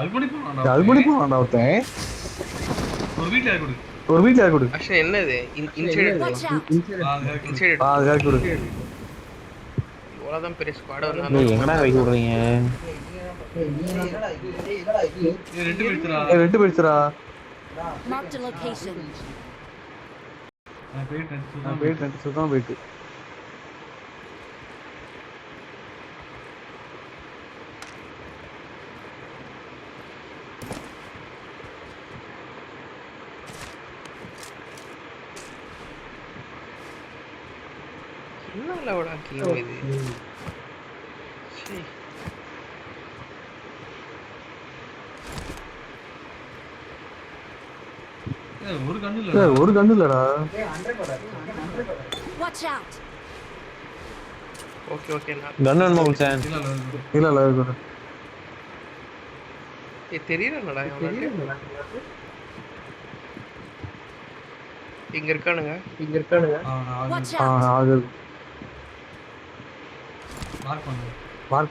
அல்படி போனான்டா ஒருத்தன். ஒரு வீட்ல யார் கொடு. அஷா என்னது இன்சைட் யார் கொடு. இவ்வளவுதான் பெரிய ஸ்குவாட் எங்கடா கை விடுறீங்க? ரெண்டு பேருச்சுடா. Marked a location. போயிட்டு சுத்தமா போயிட்டு. என்ன லவடா கேம் இது? சீ. ஒரு கண்ணு இல்லடா. Watch out. ஓகே ஓகே நான் கன் வேணுமா குல்சன்? இல்ல இருக்கு. தெரியலடா இங்க இருக்கானுங்க. Watch out. ஆகுது. மார்க்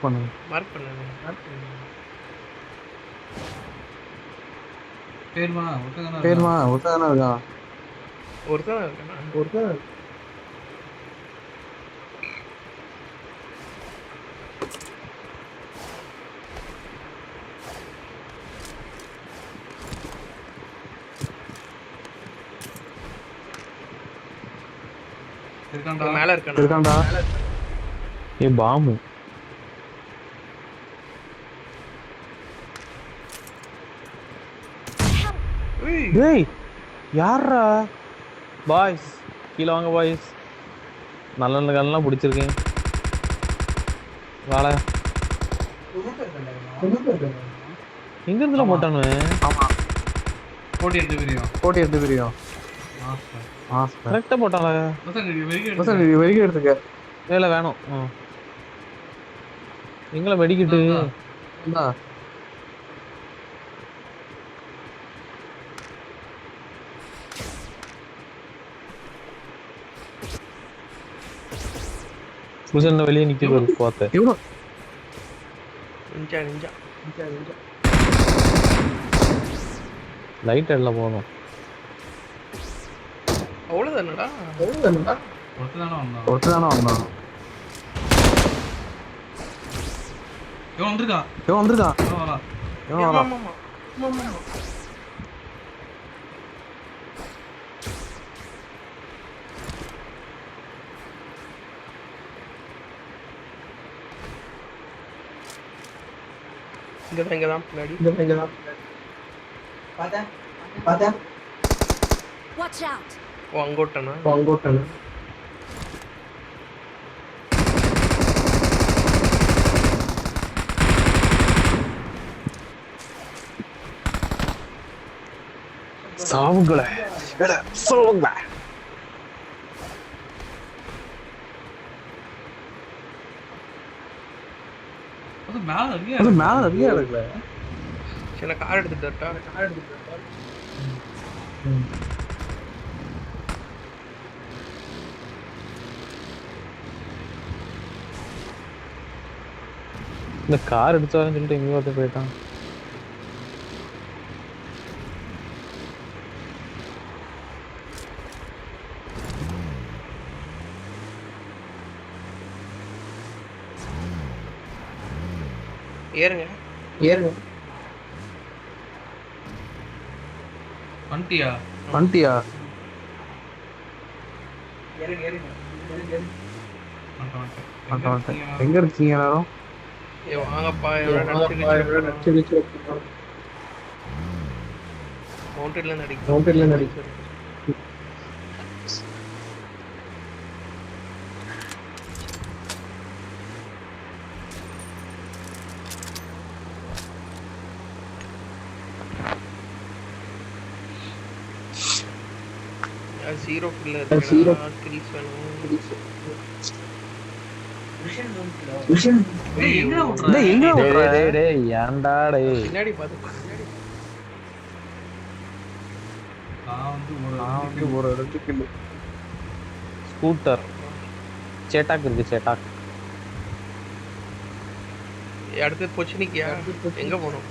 பண்ணு. மார்க் பண்ணுங்க. பேர்மா ஒருத்ததானே இருக்கான். ஒருத்தன் இருக்கானா? மேல இருக்கான்டா. ஏ பாம்பு. டேய் யாரா? பாய்ஸ் கீழ வாங்க பாய்ஸ். நல்ல நல்ல கல்லாம் பிடிச்சிருக்கேன். வாடா. எங்க இருந்துல போட்டானு? ஆமா. போட்டி எடுத்து பிரியும். கரெக்டா போட்டானே. வெறிக்க எடுத்துக்க. இல்ல வேணும். எங்கள மெடிக்கிட்டு இந்தா. குல்சன் வெளியே நிக்கிறது பார்த்தேன். இவ்வளோ நிஞ்சா லைட் எல்ல போணும். அவ்வளவுதானடா. ஒருத்ததானே வந்தான். இவன் வந்திருக்கான். ஆமா. இங்கதான் பின்னாடி. Watch out. அங்கோட்டனா? சாவுங்களே. சொல்லுங்க. அது மேல நிறைய இருக்குல்ல. சின்ன கார் எடுத்துட்டா. இந்த கார் எடுத்து வரேன்னு சொல்லிட்டு எங்கேயோ ஒருத்தர் போயிட்டான். ஏறுங்க. வண்டியா எங்க இருக்கீங்க எல்லாரும்? வாங்கப்பா. மவுண்டன்ல நடிக்க. ஜீரோ கில்ல கில்ஸ் வேணும். பின்னாடி பாத்து ஒரு இடத்துக்கு. ஸ்கூட்டர் சேட்டாக் இருக்கு. சேட்டாக் அடுத்து பொச்சினிக்கியா எங்க போகணும்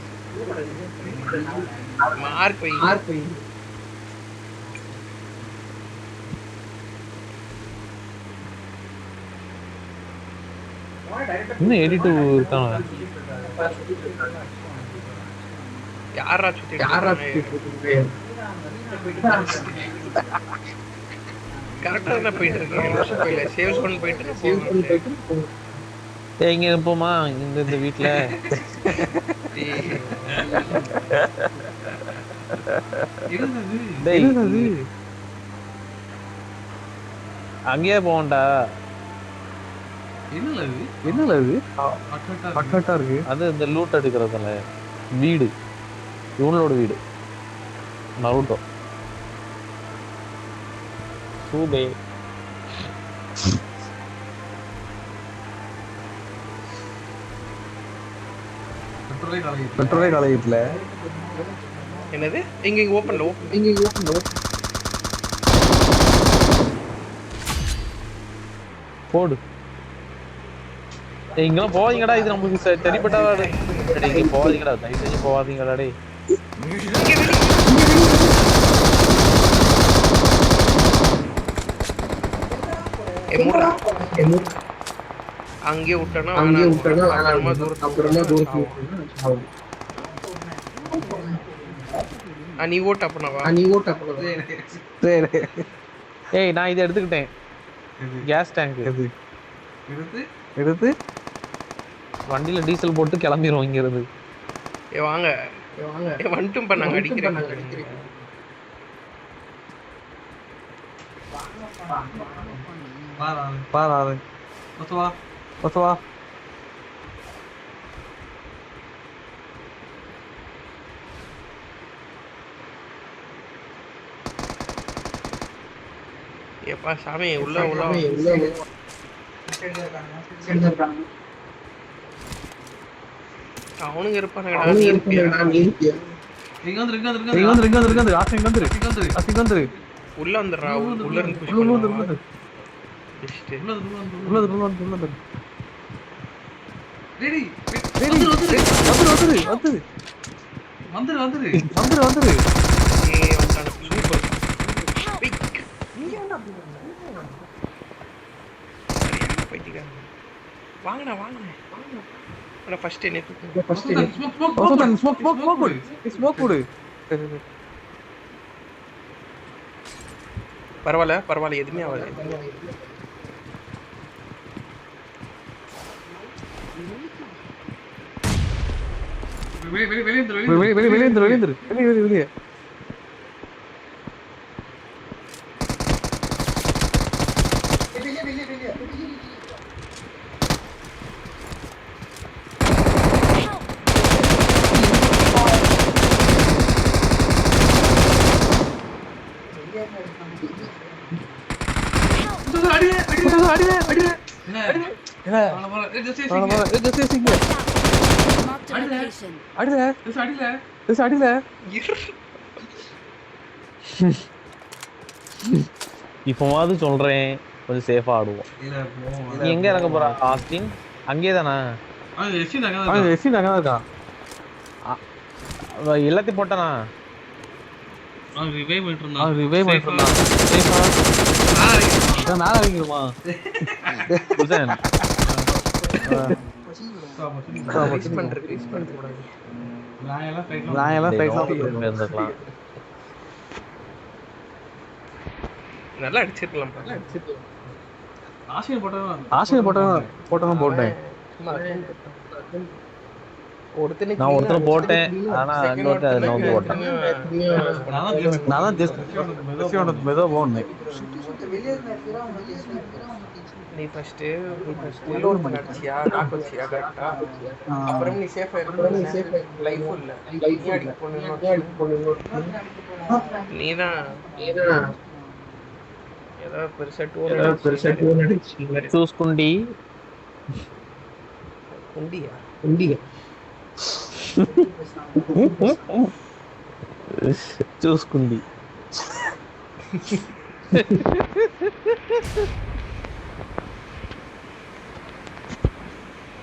மார்க் வை இன்னும் 82 இருக்காங்க. யாரா சுத்தி கரெக்டா தான் போயிட்டு இருக்கேன். சேவ் பண்ணி போயிட்டு இங்க இருப்போமா இந்த வீட்டுல அங்கேயே போகண்டா. என்னல இது அட்லட்டா இருக்கு. அது இந்த லூட் எடுக்கிறதுல வீடு இவனோட வீடு நருட்டோ சூபே பெட்ரோலே காலேஜ்ல என்னது இங்க ஓபன்ல போடு. இங்கெல்லாம் போவாதீங்கடா, இது நமக்கு தெரிப்பட்டா இங்க போவாதீங்கடா, தயவு செஞ்சு போவாதீங்கடா. டே அங்கே விட்டனா நீ ஓட்ட அப்பனவா ஏய் நான் இதை எடுத்துக்கிட்டேன். கேஸ் டேங்க் எடுத்து வண்டியில டீசல் போட்டு கிளம்பிடுவோம் இங்க இருந்து. வாங்க வந்துட்டும் பண்ணாங்க அடிக்கிறேன். பாராது வா ஏப்பா சாமி உள்ள அவனுங்க இருப்பானுங்கடா. நீ இருப்பியா? உள்ள வந்துடுறா. உள்ள இருந்து புஷ் பண்ணுவா. வாங்கடா ஃபர்ஸ்ட் என்ன ஸ்மோக் போடு. பரவாயில்ல எதுவுமே ஆகாது. வெளியே இப்போவாது சொல்றேன், கொஞ்சம் சேஃபா ஆடுவோம். நீ எங்க இறங்க போற ஆஸ்டின்? அங்கே தானா? எல்லாத்தையும் போட்டானா? நல்லா அடிச்சிருக்கலாம். போட்டேன். நான் ஒருத்தர போட்டேன், ஆனா இன்னொருத்தர் போட்டேன். மெதுவா போனேன். நீ ஃபர்ஸ்ட் உள்ளூர் மனச்சியா நாக்கோச்சியா கரெக்ட்டா. அப்புறம் நீ சேஃபா இருக்க. லைஃப் இல்ல. நீ அடி நீதான் ஏதோ பெருசா டூர் அடிச்சு చూసుకుండి குண்டியா చూసుకుండి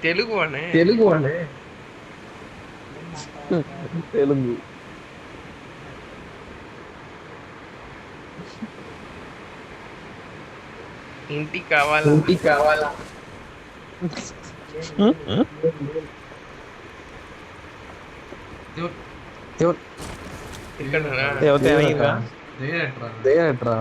தெலுங்குவானே தெலுங்கு ఇంటి కావాలా ఇక్కడనా దేయట్రా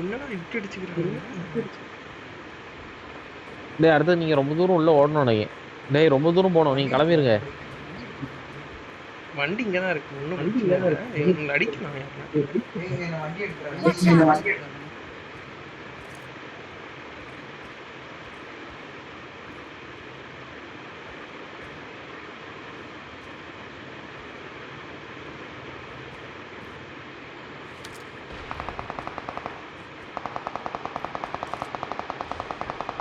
என்னடா இப்படி அடிச்சுக்கிறாங்க டேய் அடுத்து நீங்க ரொம்ப தூரம் உள்ள ஓடணும் நினைக்கிறேன். டேய் ரொம்ப தூரம் போகணும், நீங்க கிளம்பிருங்க. வண்டி இங்கதான் இருக்கு ஒன்னும் எங்களை அடிக்கலாம் Watch out!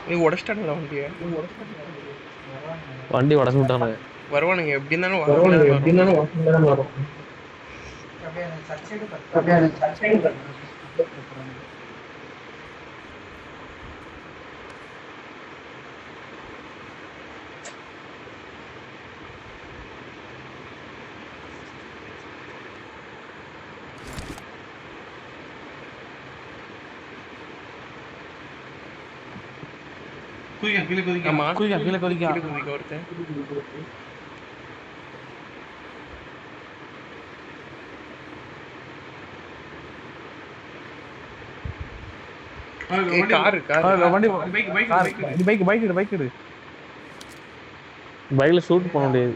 நீ உடச்சிட்டானுங்களா வண்டியை வண்டி உடச்சு விட்டானுங்க. வருவானுங்க எப்படி இருந்தாலும் வரும் ஆமா கீழே கொதிக்கா. ஒருத்தன் பைக் எடு பைக்ல ஷூட் பண்ண முடியாது.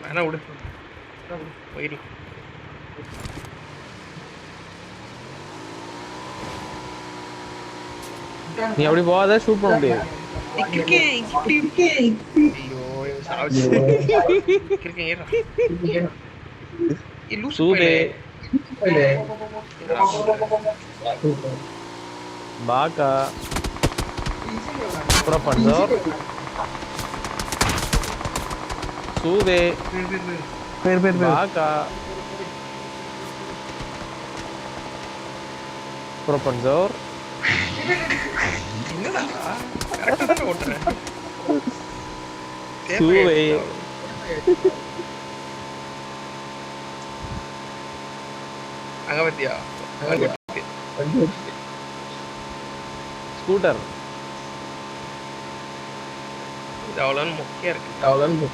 வேணா விடு போயிரு நீ அப்படி போகாத, ஷூட் பண்ண முடியாது. சூதே பாக்கா ப்ரொபன்சர் சூதே பேர் பாக்கா ப்ரொபன்சர் சூவே அங்க பத்தியா ஸ்கூட்டர் இது அவ்வளோ முக்கியம் இருக்கு